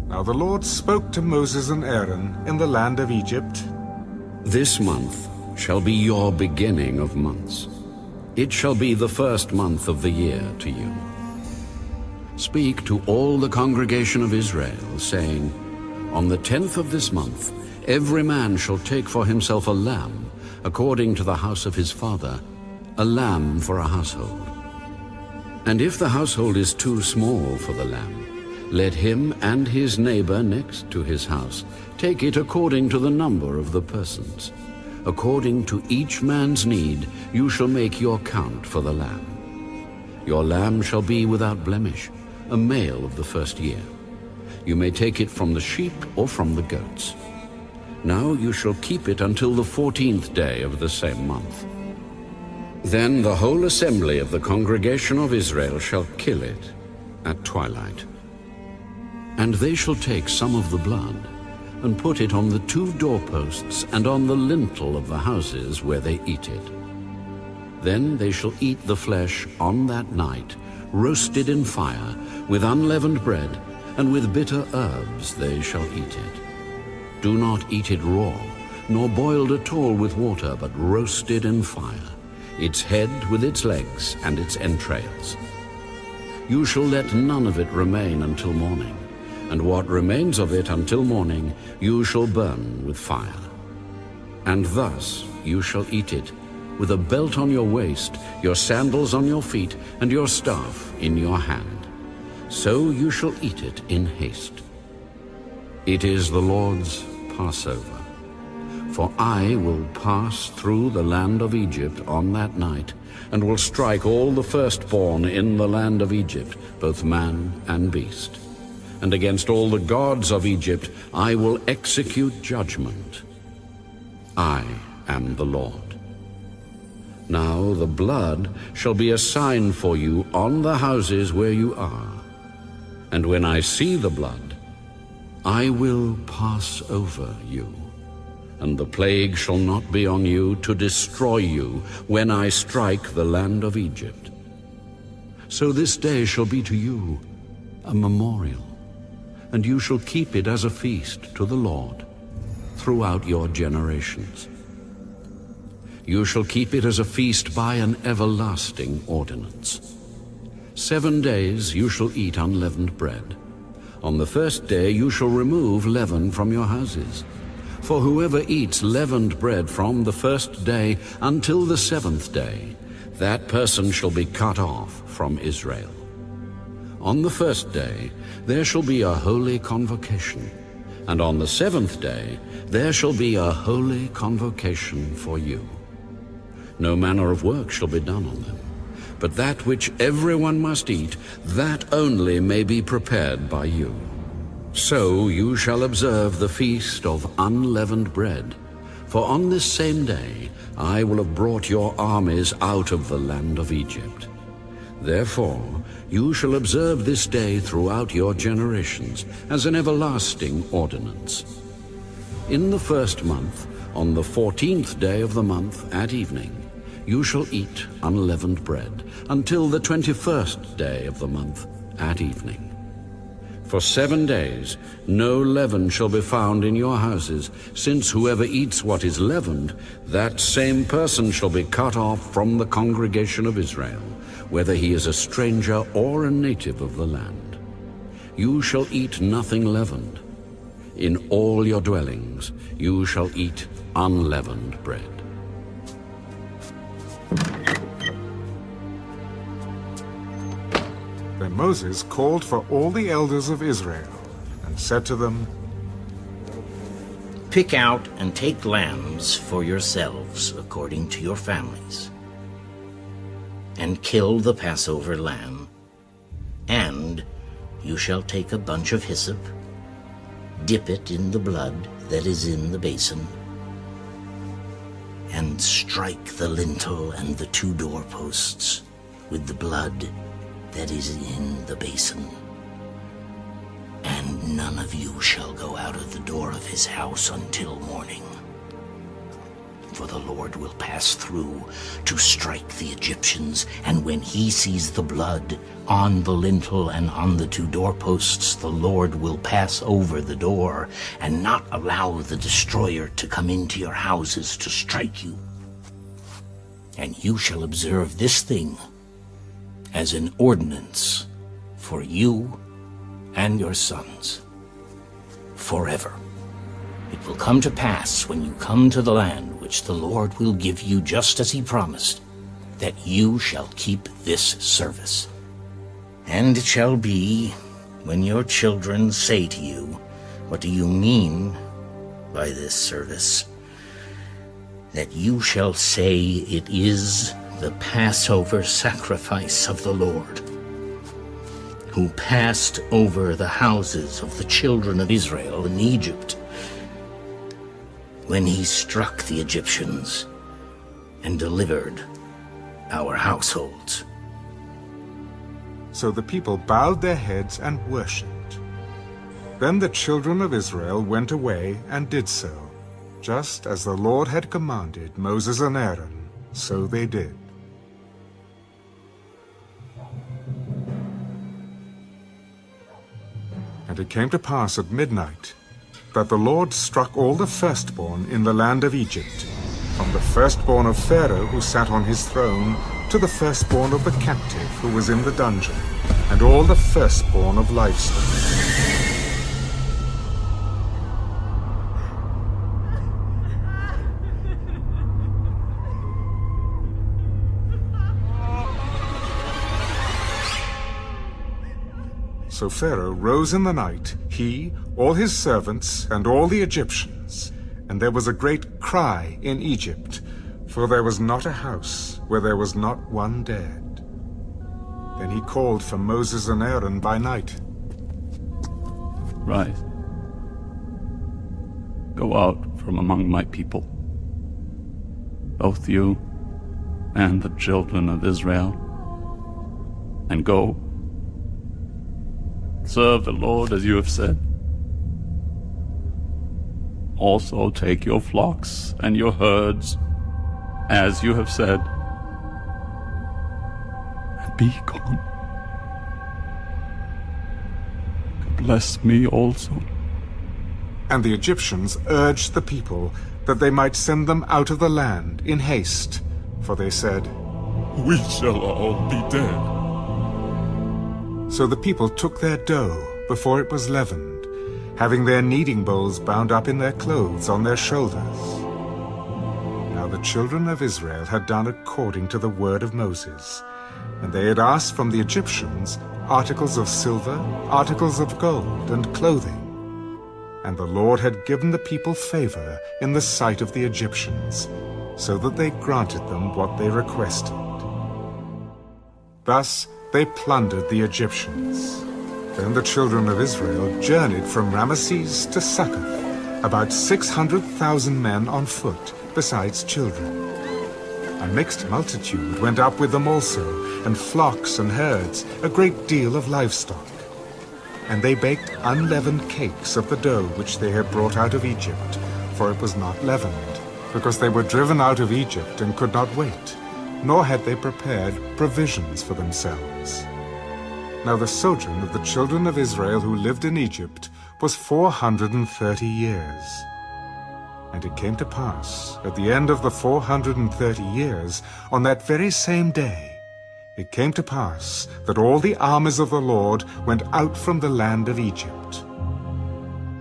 Now the Lord spoke to Moses and Aaron in the land of Egypt. This month shall be your beginning of months. It shall be the first month of the year to you. Speak to all the congregation of Israel, saying, On the 10th of this month, every man shall take for himself a lamb, according to the house of his father, a lamb for a household. And if the household is too small for the lamb, let him and his neighbor next to his house take it according to the number of the persons. According to each man's need, you shall make your count for the lamb. Your lamb shall be without blemish, a male of the first year. You may take it from the sheep or from the goats. Now you shall keep it until the 14th day of the same month. Then the whole assembly of the congregation of Israel shall kill it at twilight. And they shall take some of the blood and put it on the 2 doorposts and on the lintel of the houses where they eat it. Then they shall eat the flesh on that night, roasted in fire, with unleavened bread, and with bitter herbs they shall eat it. Do not eat it raw, nor boiled at all with water, but roasted in fire, its head with its legs and its entrails. You shall let none of it remain until morning, and what remains of it until morning you shall burn with fire. And thus you shall eat it, with a belt on your waist, your sandals on your feet, and your staff in your hand. So you shall eat it in haste. It is the Lord's Passover. For I will pass through the land of Egypt on that night, and will strike all the firstborn in the land of Egypt, both man and beast. And against all the gods of Egypt I will execute judgment. I am the Lord. Now the blood shall be a sign for you on the houses where you are. And when I see the blood, I will pass over you. And the plague shall not be on you to destroy you when I strike the land of Egypt. So this day shall be to you a memorial, and you shall keep it as a feast to the Lord throughout your generations. You shall keep it as a feast by an everlasting ordinance. 7 days you shall eat unleavened bread. On the first day you shall remove leaven from your houses. For whoever eats leavened bread from the first day until the 7th day, that person shall be cut off from Israel. On the first day there shall be a holy convocation, and on the 7th day there shall be a holy convocation for you. No manner of work shall be done on them, but that which everyone must eat, that only may be prepared by you. So you shall observe the feast of unleavened bread, for on this same day I will have brought your armies out of the land of Egypt. Therefore you shall observe this day throughout your generations as an everlasting ordinance. In the first month, on the 14th day of the month at evening, you shall eat unleavened bread until the 21st day of the month at evening. For 7 days no leaven shall be found in your houses, since whoever eats what is leavened, that same person shall be cut off from the congregation of Israel, whether he is a stranger or a native of the land. You shall eat nothing leavened. In all your dwellings you shall eat unleavened bread. Then Moses called for all the elders of Israel and said to them, Pick out and take lambs for yourselves according to your families, and kill the Passover lamb. And you shall take a bunch of hyssop, dip it in the blood that is in the basin, and strike the lintel and the 2 doorposts with the blood that is in the basin. And none of you shall go out of the door of his house until morning. For the Lord will pass through to strike the Egyptians, and when he sees the blood on the lintel and on the 2 doorposts, the Lord will pass over the door and not allow the destroyer to come into your houses to strike you. And you shall observe this thing as an ordinance for you and your sons forever. It will come to pass when you come to the land which the Lord will give you just as he promised, that you shall keep this service. And it shall be, when your children say to you, "What do you mean by this service?" that you shall say, "It is the Passover sacrifice of the Lord, who passed over the houses of the children of Israel in Egypt, when he struck the Egyptians and delivered our households." So the people bowed their heads and worshipped. Then the children of Israel went away and did so. Just as the Lord had commanded Moses and Aaron, so they did. And it came to pass at midnight that the Lord struck all the firstborn in the land of Egypt, from the firstborn of Pharaoh who sat on his throne, to the firstborn of the captive who was in the dungeon, and all the firstborn of livestock. So Pharaoh rose in the night, he, all his servants, and all the Egyptians, and there was a great cry in Egypt, for there was not a house where there was not one dead. Then he called for Moses and Aaron by night. Rise. Go out from among my people, both you and the children of Israel, and go. Serve the Lord as you have said. Also take your flocks and your herds, as you have said, and be gone. Bless me also. And the Egyptians urged the people that they might send them out of the land in haste, for they said, "We shall all be dead." So the people took their dough before it was leavened, having their kneading bowls bound up in their clothes on their shoulders. Now the children of Israel had done according to the word of Moses, and they had asked from the Egyptians articles of silver, articles of gold, and clothing. And the Lord had given the people favor in the sight of the Egyptians, so that they granted them what they requested. Thus they plundered the Egyptians. Then the children of Israel journeyed from Ramesses to Succoth, about 600,000 men on foot, besides children. A mixed multitude went up with them also, and flocks and herds, a great deal of livestock. And they baked unleavened cakes of the dough which they had brought out of Egypt, for it was not leavened, because they were driven out of Egypt and could not wait, nor had they prepared provisions for themselves. Now the sojourn of the children of Israel who lived in Egypt was 430 years. And it came to pass, at the end of the 430 years, on that very same day, it came to pass that all the armies of the Lord went out from the land of Egypt.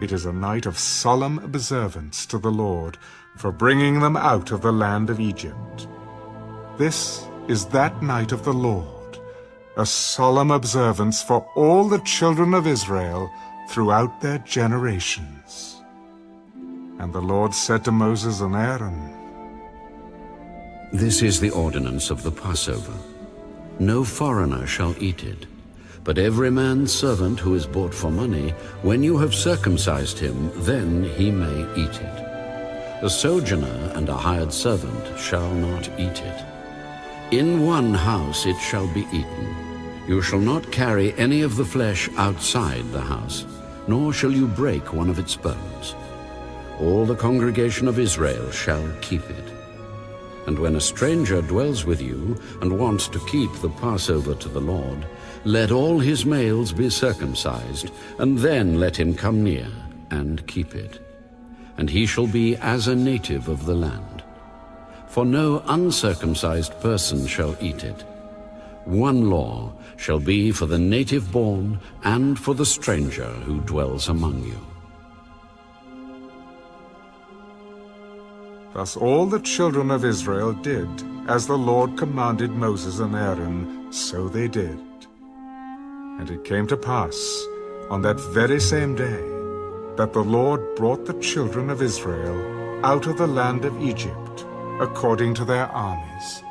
It is a night of solemn observance to the Lord for bringing them out of the land of Egypt. This is that night of the Lord, a solemn observance for all the children of Israel throughout their generations. And the Lord said to Moses and Aaron, This is the ordinance of the Passover. No foreigner shall eat it, but every man's servant who is bought for money, when you have circumcised him, then he may eat it. A sojourner and a hired servant shall not eat it. In one house it shall be eaten. You shall not carry any of the flesh outside the house, nor shall you break one of its bones. All the congregation of Israel shall keep it. And when a stranger dwells with you and wants to keep the Passover to the Lord, let all his males be circumcised, and then let him come near and keep it. And he shall be as a native of the land. For no uncircumcised person shall eat it. One law shall be for the native born and for the stranger who dwells among you. Thus all the children of Israel did, as the Lord commanded Moses and Aaron, so they did. And it came to pass, on that very same day, that the Lord brought the children of Israel out of the land of Egypt, according to their armies,